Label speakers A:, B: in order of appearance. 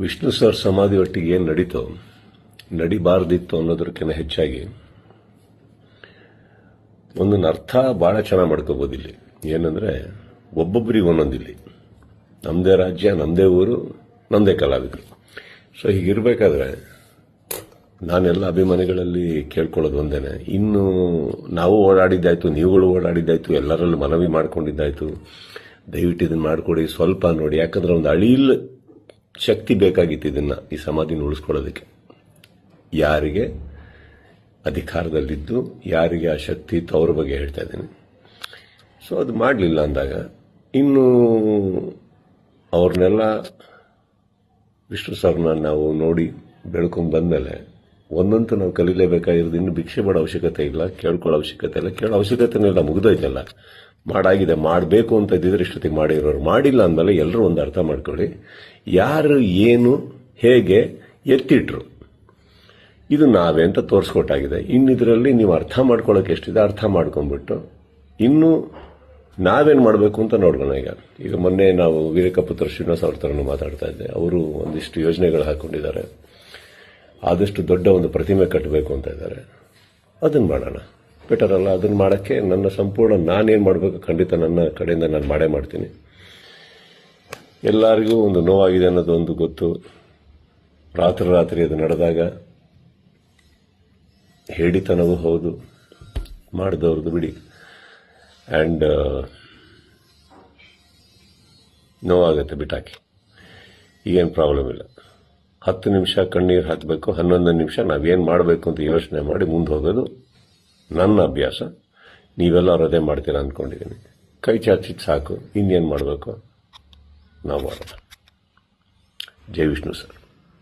A: Vishnu sir ಸಮಾಧಿ ಒಟ್ಟಿಗೆ ಏನು ನಡೀತೋ ನಡಿಬಾರ್ದಿತ್ತು ಅನ್ನೋದಕ್ಕಿಂತ ಹೆಚ್ಚಾಗಿ ಒಂದೊಂದು ಅರ್ಥ ಭಾಳ ಚೆನ್ನಾಗಿ ಮಾಡ್ಕೋಬೋದು ಇಲ್ಲಿ. ಏನಂದ್ರೆ ಒಬ್ಬೊಬ್ಬರಿಗೆ ಒಂದೊಂದಿಲ್ಲಿ ನಮ್ಮದೇ ರಾಜ್ಯ, ನಮ್ಮದೇ ಊರು, ನಮ್ಮದೇ ಕಲಾವಿದರು. ಸೊ ಹೀಗಿರಬೇಕಾದ್ರೆ ನಾನೆಲ್ಲ ಅಭಿಮಾನಿಗಳಲ್ಲಿ ಕೇಳ್ಕೊಳ್ಳೋದು ಒಂದೇನೆ, ಇನ್ನು ನಾವು ಓಡಾಡಿದ್ದಾಯ್ತು, ನೀವುಗಳು ಓಡಾಡಿದ್ದಾಯ್ತು, ಎಲ್ಲರಲ್ಲೂ ಮನವಿ ಮಾಡ್ಕೊಂಡಿದ್ದಾಯ್ತು, ದಯವಿಟ್ಟು ಇದನ್ನು ಮಾಡಿಕೊಡಿ, ಸ್ವಲ್ಪ ನೋಡಿ. ಯಾಕಂದ್ರೆ ಒಂದು ಅಳಿಲ್ ಶಕ್ತಿ ಬೇಕಾಗಿತ್ತು ಇದನ್ನ, ಈ ಸಮಾಧಿನ ಉಳಿಸ್ಕೊಳ್ಳೋದಕ್ಕೆ. ಯಾರಿಗೆ ಅಧಿಕಾರದಲ್ಲಿದ್ದು ಯಾರಿಗೆ ಆ ಶಕ್ತಿ ಇತ್ತು ಅವ್ರ ಬಗ್ಗೆ ಹೇಳ್ತಾ ಇದ್ದೀನಿ. ಸೊ ಅದು ಮಾಡಲಿಲ್ಲ ಅಂದಾಗ ಇನ್ನು ಅವ್ರನ್ನೆಲ್ಲ ವಿಷ್ಣು ಸರ್ನ ನಾವು ನೋಡಿ ಬೆಳ್ಕೊಂಡು ಬಂದಮೇಲೆ ಒಂದಂತೂ ನಾವು ಕಲೀಲೇಬೇಕಾಗಿರೋದು, ಇನ್ನು ಭಿಕ್ಷೆ ಮಾಡೋ ಅವಶ್ಯಕತೆ ಇಲ್ಲ, ಕೇಳ್ಕೊಳ್ಳೋ ಅವಶ್ಯಕತೆ ಇಲ್ಲ, ಕೇಳೋ ಅವಶ್ಯಕತೆನೇ ಇಲ್ಲ, ಮುಗಿದೋಯ್ತಲ್ಲ. ಮಾಡಾಗಿದೆ, ಮಾಡಬೇಕು ಅಂತ ಇದ್ದಿದ್ರೆ ಇಷ್ಟೊತ್ತಿಗೆ ಮಾಡಿರೋರು. ಮಾಡಿಲ್ಲ ಅಂದಮೇಲೆ ಎಲ್ಲರೂ ಒಂದು ಅರ್ಥ ಮಾಡ್ಕೊಳ್ಳಿ, ಯಾರು ಏನು ಹೇಗೆ ಎತ್ತಿಟ್ರು ಇದು ನಾವೇ ಅಂತ ತೋರಿಸ್ಕೊಟ್ಟಾಗಿದೆ. ಇನ್ನಿದ್ರಲ್ಲಿ ನೀವು ಅರ್ಥ ಮಾಡ್ಕೊಳ್ಳೋಕೆ ಎಷ್ಟಿದೆ ಅರ್ಥ ಮಾಡ್ಕೊಂಡ್ಬಿಟ್ಟು ಇನ್ನು ನಾವೇನು ಮಾಡಬೇಕು ಅಂತ ನೋಡೋಣ. ಈಗ ಮೊನ್ನೆ ನಾವು ವೀರಕಪುತ್ರ ಶ್ರೀನಿವಾಸ್ ಅವ್ರ ಥರನೂ ಮಾತಾಡ್ತಾ ಇದ್ದೆ. ಅವರು ಒಂದಿಷ್ಟು ಯೋಜನೆಗಳು ಹಾಕೊಂಡಿದ್ದಾರೆ, ಆದಷ್ಟು ದೊಡ್ಡ ಒಂದು ಪ್ರತಿಮೆ ಕಟ್ಟಬೇಕು ಅಂತ ಇದ್ದಾರೆ. ಅದನ್ನು ಮಾಡೋಣ, ಬೆಟರ್ ಅಲ್ಲ? ಅದನ್ನು ಮಾಡೋಕ್ಕೆ ನನ್ನ ಸಂಪೂರ್ಣ ನಾನೇನು ಮಾಡಬೇಕು ಖಂಡಿತ ನನ್ನ ಕಡೆಯಿಂದ ನಾನು ಮಾಡೇ ಮಾಡ್ತೀನಿ. ಎಲ್ಲರಿಗೂ ಒಂದು ನೋವಾಗಿದೆ ಅನ್ನೋದು ಒಂದು ಗೊತ್ತು. ರಾತ್ರಿ ಅದು ನಡೆದಾಗ ಹೇಳಿತನವೂ ಹೌದು, ಮಾಡಿದವ್ರದ್ದು ಬಿಡಿ. ಆ್ಯಂಡ್ ನೋವಾಗತ್ತೆ, ಬಿಟ್ಟಾಕಿ, ಈಗೇನು ಪ್ರಾಬ್ಲಮ್ ಇಲ್ಲ. 10 ನಿಮಿಷ ಕಣ್ಣೀರು ಹಾಕಬೇಕು, 11 ನಿಮಿಷ ನಾವೇನು ಮಾಡಬೇಕು ಅಂತ ಯೋಚನೆ ಮಾಡಿ ಮುಂದೆ ಹೋಗೋದು ನನ್ನ ಅಭ್ಯಾಸ. ನೀವೆಲ್ಲರೂ ಅದೇ ಮಾಡ್ತೀರಾ ಅಂದ್ಕೊಂಡಿದ್ದೀನಿ. ಕೈ ಚಾಚಿದ್ದು ಸಾಕು, ಇನ್ನೇನು ಮಾಡಬೇಕು ನಾವು ಮಾಡೋಣ. ಜೈ ವಿಷ್ಣು ಸರ್.